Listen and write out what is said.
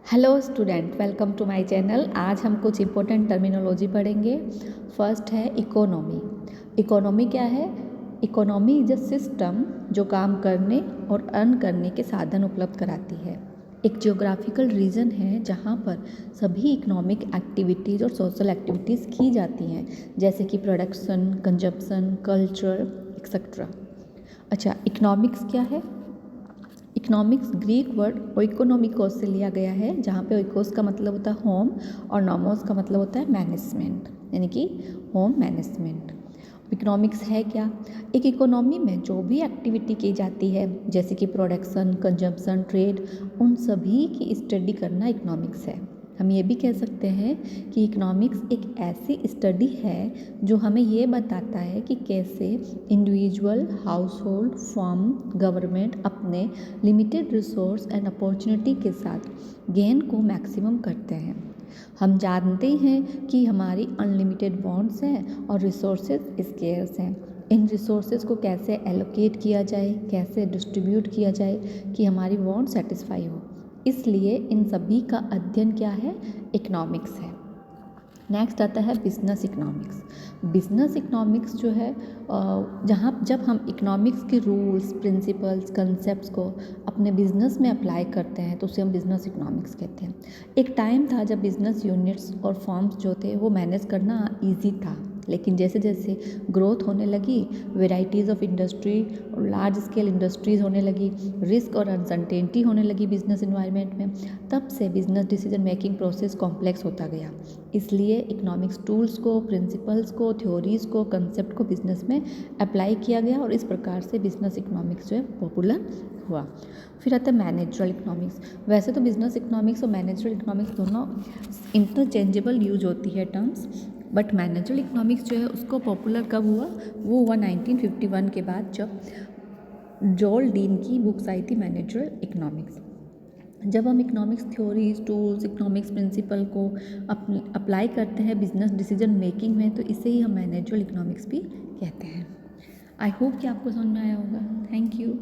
Hello student, welcome to my channel. आज हम कुछ इम्पोर्टेंट टर्मिनोलॉजी पढ़ेंगे। फर्स्ट है इकोनॉमी। इकोनॉमी क्या है? इकोनॉमी इज अ सिस्टम जो काम करने और अर्न करने के साधन उपलब्ध कराती है। एक जियोग्राफिकल रीजन है जहाँ पर सभी इकोनॉमिक एक्टिविटीज़ और सोशल एक्टिविटीज़ की जाती हैं, जैसे कि प्रोडक्शन, कंजप्शन, कल्चर एक्सेट्रा। अच्छा, इकोनॉमिक्स क्या है? इकोनॉमिक्स ग्रीक वर्ड ओइकोनोमिकोस से लिया गया है, जहाँ पे ओइकोस का मतलब होता है होम और नोमोस का मतलब होता है मैनेजमेंट, यानी कि होम मैनेजमेंट। इकोनॉमिक्स है क्या? एक इकोनॉमी में जो भी एक्टिविटी की जाती है, जैसे कि प्रोडक्शन, कंजम्पशन, ट्रेड, उन सभी की स्टडी करना इकोनॉमिक्स है। हम ये भी कह सकते हैं कि इकोनॉमिक्स एक ऐसी स्टडी है जो हमें ये बताता है कि कैसे individual, house hold, firm, government अपने लिमिटेड रिसोर्स एंड अपॉर्चुनिटी के साथ गेन को मैक्सिमम करते हैं। हम जानते हैं कि हमारी अनलिमिटेड बॉन्ड्स हैं और रिसोर्सेज स्केर्स हैं। इन रिसोर्सेज को कैसे एलोकेट किया जाए, कैसे डिस्ट्रीब्यूट किया जाए कि हमारी वांट सेटिस्फाई हो, इसलिए इन सभी का अध्ययन क्या है? इकोनॉमिक्स है। नेक्स्ट आता है बिजनेस इकोनॉमिक्स। बिजनेस इकोनॉमिक्स जो है जहाँ जब हम इकोनॉमिक्स के रूल्स, प्रिंसिपल्स, कंसेप्ट्स को अपने बिजनेस में अप्लाई करते हैं तो उसे हम बिजनेस इकोनॉमिक्स कहते हैं। एक टाइम था जब बिजनेस यूनिट्स और फर्म्स जो थे वो मैनेज करना ईजी था, लेकिन जैसे जैसे ग्रोथ होने लगी, वेराइटीज़ ऑफ इंडस्ट्री और लार्ज स्केल इंडस्ट्रीज़ होने लगी, रिस्क और अनसर्टेनिटी होने लगी बिजनेस इन्वायरमेंट में, तब से business decision making process complex होता गया। इसलिए इकोनॉमिक्स टूल्स को, प्रिंसिपल्स को, थ्योरीज़ को, कंसेप्ट को बिजनेस में अप्लाई किया गया और इस प्रकार से बिजनेस इकोनॉमिक्स जो है पॉपुलर हुआ। फिर आता है मैनेजरल इकोनॉमिक्स। वैसे तो बिजनेस इकोनॉमिक्स और मैनेजरल इकोनॉमिक्स दोनों इंटरचेंजेबल यूज होती है टर्म्स, बट मैनेजरल इकोनॉमिक्स जो है उसको पॉपुलर कब हुआ? वो हुआ 1951 के बाद, जब जॉल डीन की बुक्स आई थी मैनेजरल इकोनॉमिक्स। जब हम economics theories, tools, economics principle को अप्लाई करते हैं बिजनेस डिसीजन मेकिंग में, तो इसे ही हम मैनेजरल इकोनॉमिक्स भी कहते हैं। आई होप कि आपको समझ में आया होगा। Thank you.